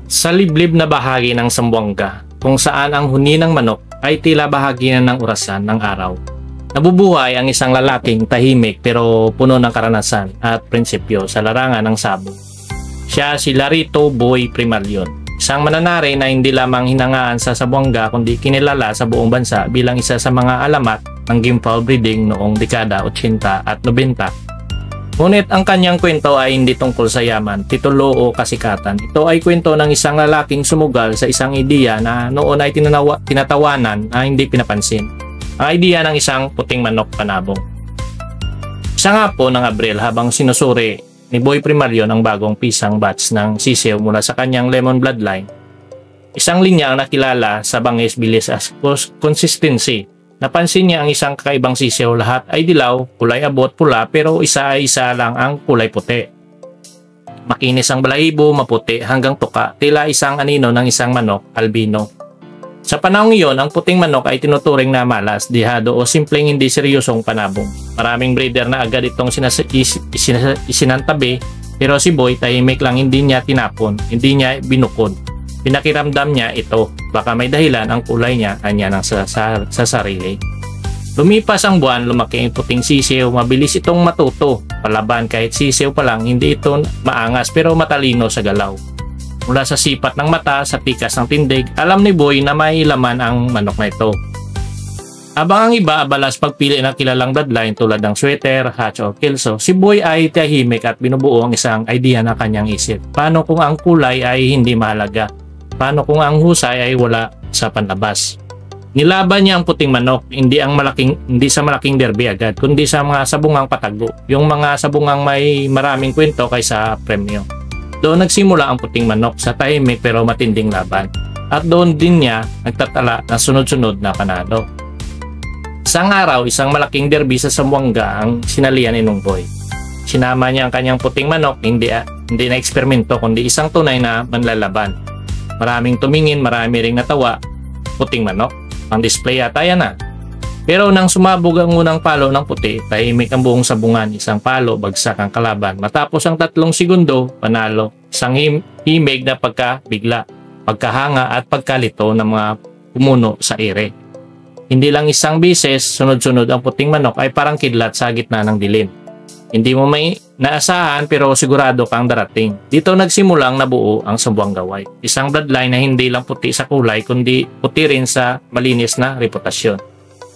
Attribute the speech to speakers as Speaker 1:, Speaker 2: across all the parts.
Speaker 1: Sa liblib na bahagi ng Zamboanga, kung saan ang huni ng manok ay tila bahagi na ng orasan ng araw, nabubuhay ang isang lalaking tahimik pero puno ng karanasan at prinsipyo sa larangan ng sabong. Siya si Larito Boy Primalyon, isang mananari na hindi lamang hinangaan sa Zamboanga kundi kinilala sa buong bansa bilang isa sa mga alamat ng game fowl breeding noong dekada 80 at 90. Ngunit ang kanyang kwento ay hindi tungkol sa yaman, titulo o kasikatan. Ito ay kwento ng isang lalaking sumugal sa isang ideya na noon ay tinatawanan na hindi pinapansin. Ang ideya ng isang puting manok panabong. Isa nga po ng Abril habang sinusuri ni Boy Primalyon ang bagong pisang batch ng sisiw mula sa kanyang lemon bloodline. Isang linya ang nakilala sa bangis bilis as consistency. Napansin niya ang isang kakaibang sisiw, lahat ay dilaw, kulay abot, pula pero isa ay isa lang ang kulay puti. Makinis ang balahibo, maputi hanggang tuka, tila isang anino ng isang manok, albino. Sa panahong iyon, ang puting manok ay tinuturing na malas, dihado o simpleng hindi seryosong panabong. Maraming breeder na agad itong isinantabi pero si Boy tahimik lang, hindi niya tinapon, hindi niya binukod. Pinakiramdam niya ito, baka may dahilan ang kulay niya kanya ng sa sarili. Lumipas ang buwan, lumaki ang puting sisiw, mabilis itong matuto. Palaban kahit sisiw pa lang, hindi ito maangas pero matalino sa galaw. Mula sa sipat ng mata, sa tikas ng tindig, alam ni Boy na may laman ang manok na ito. Habang ang iba abalas pagpili ng kilalang bloodline tulad ng sweater, hatch o kelso, si Boy ay tahimik at binubuo ang isang idea na kanyang isip. Paano kung ang kulay ay hindi mahalaga? Paano kung ang husay ay wala sa panlabas? Nilaban niya ang puting manok, hindi sa malaking derby agad, kundi sa mga sabungang patago, yung mga sabungang may maraming kwento kaysa premyo. Doon nagsimula ang puting manok sa tahimik pero matinding laban. At doon din niya nagtatala ng sunod-sunod na panalo. Isang araw, isang malaking derby sa Zamboanga ang sinalian ni Boy. Sinama niya ang kanyang puting manok, hindi na eksperimento kundi isang tunay na manlalaban. Maraming tumingin, marami ring natawa. Puting manok, ang display yata yan na. Pero nang sumabog ang unang palo ng puti, tahimik ang buong sabungan. Isang palo, bagsak ang kalaban. Matapos ang 3 segundo, panalo. Isang himig na pagkabigla, pagkahanga at pagkalito ng mga pumuno sa ere. Hindi lang isang bises, sunod-sunod ang puting manok ay parang kidlat sa gitna ng dilim. Hindi mo may naasahan pero sigurado kang darating. Dito nagsimulang nabuo ang Zamboanga White. Isang bloodline na hindi lang puti sa kulay kundi puti rin sa malinis na reputasyon.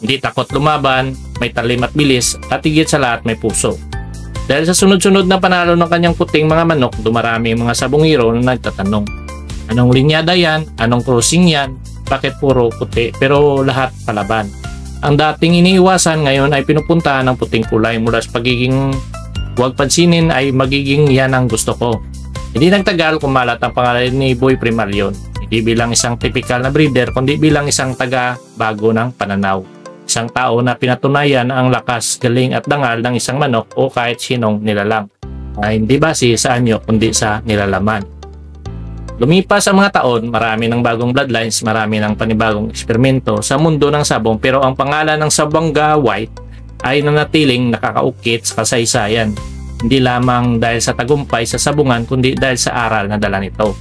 Speaker 1: Hindi takot lumaban, may talim at bilis at higit sa lahat may puso. Dahil sa sunod-sunod na panalo ng kanyang puting mga manok, dumarami ang mga sabungiro na nagtatanong. Anong linyada yan? Anong crossing yan? Bakit puro puti pero lahat palaban? Ang dating iniiwasan ngayon ay pinupuntahan ng puting kulay mula sa pagiging huwag pansinin ay magiging yan ang gusto ko. Hindi nagtagal kumalat ang pangalan ni Boy Primalyon. Hindi bilang isang typical na breeder kundi bilang isang taga-bago ng pananaw. Isang tao na pinatunayan ang lakas, galing at dangal ng isang manok o kahit sinong nilalang. Ay hindi base sa anyo kundi sa nilalaman. Lumipas ang mga taon, marami ng bagong bloodlines, marami ng panibagong eksperimento sa mundo ng sabong pero ang pangalan ng Zamboanga White ay nanatiling nakakaukit sa kasaysayan. Hindi lamang dahil sa tagumpay sa sabungan kundi dahil sa aral na dala nito.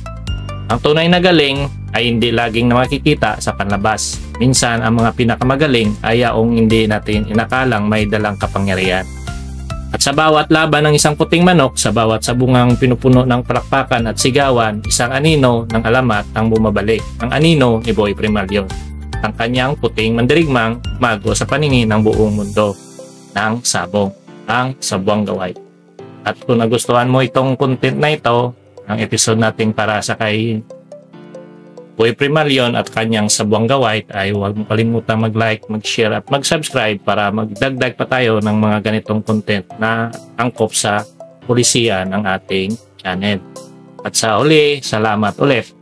Speaker 1: Ang tunay na galing ay hindi laging na makikita sa panlabas. Minsan ang mga pinakamagaling ay yaong hindi natin inakalang may dalang kapangyarihan. At sa bawat laban ng isang puting manok, sa bawat sabungang pinupuno ng palakpakan at sigawan, isang anino ng alamat ang bumabalik. Ang anino ni Boy Primalyon. Ang kanyang puting mandirigmang mago sa paningin ng buong mundo ng sabong, ang Zamboanga White. At kung nagustuhan mo itong content na ito, ang episode natin para sa kay Boy Primalyon at kanyang Zamboanga White ay huwag mo kalimutan mag-like, mag-share at mag-subscribe para magdagdag pa tayo ng mga ganitong content na angkop sa pulisiya ng ating channel. At sa uli, salamat ulit.